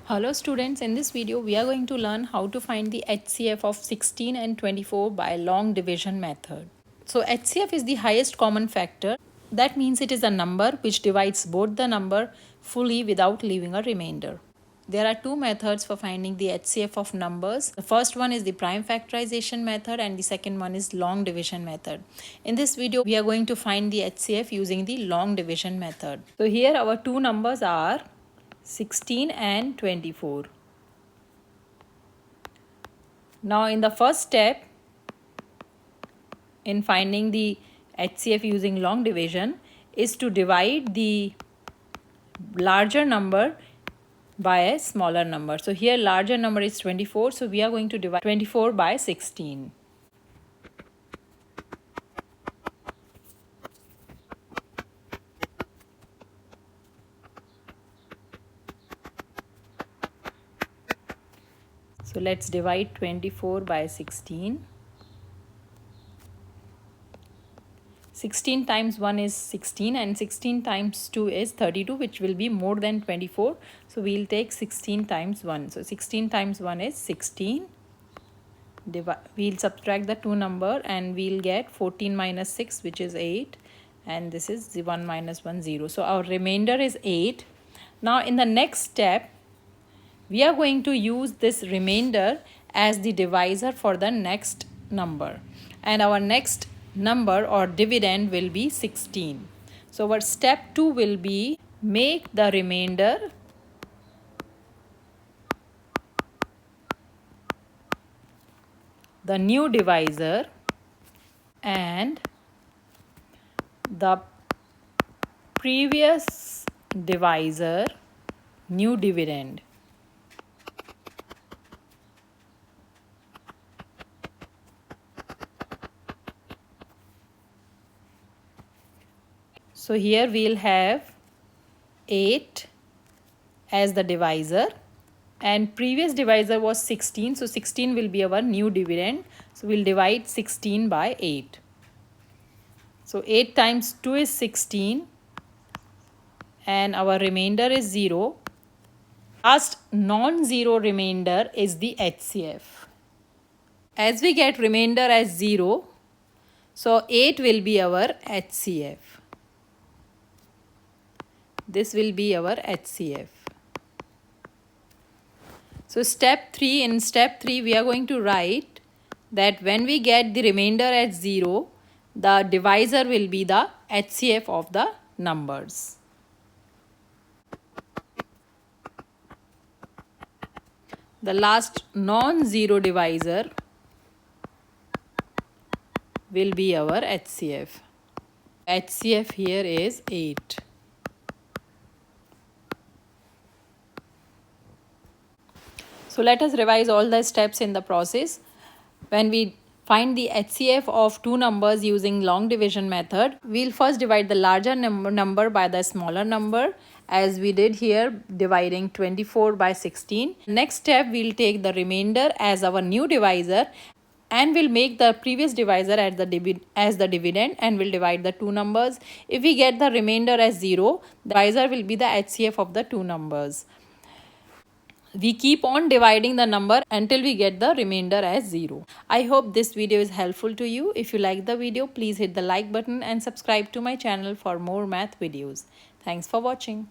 Hello students, in this video we are going to learn how to find the HCF of 16 and 24 by long division method. So HCF is the highest common factor. That means it is a number which divides both the number fully without leaving a remainder. There are two methods for finding the HCF of numbers. The first one is the prime factorization method and the second one is long division method. In this video, we are going to find the HCF using the long division method. So here our two numbers are 16 and 24. Now in the first step in finding the HCF using long division is to divide the larger number by a smaller number. So here larger number is 24, so we are going to divide 24 by 16. So let's divide 24 by 16. 16 times 1 is 16 and 16 times 2 is 32, which will be more than 24. So we'll take 16 times 1. So 16 times 1 is 16. We'll subtract the two number and we'll get 14 minus 6, which is 8. And this is the 1 minus 1, 0. So our remainder is 8. Now in the next step, we are going to use this remainder as the divisor for the next number. And our next number or dividend will be 16. So our step 2 will be make the remainder the new divisor and the previous divisor new dividend. So here we'll have 8 as the divisor and previous divisor was 16. So 16 will be our new dividend. So we'll divide 16 by 8. So 8 times 2 is 16 and our remainder is 0. Last non-zero remainder is the HCF. As we get remainder as 0, so 8 will be our HCF. This will be our HCF. So in step 3 we are going to write that when we get the remainder at 0, the divisor will be the HCF of the numbers. The last non-zero divisor will be our HCF. HCF here is 8. So let us revise all the steps in the process. When we find the HCF of two numbers using long division method, we'll first divide the larger number by the smaller number, as we did here, dividing 24 by 16. Next step, we'll take the remainder as our new divisor and we'll make the previous divisor as the dividend and we'll divide the two numbers. If we get the remainder as 0, the divisor will be the HCF of the two numbers. We keep on dividing the number until we get the remainder as 0. I hope this video is helpful to you. If you like the video, please hit the like button and subscribe to my channel for more math videos. Thanks for watching.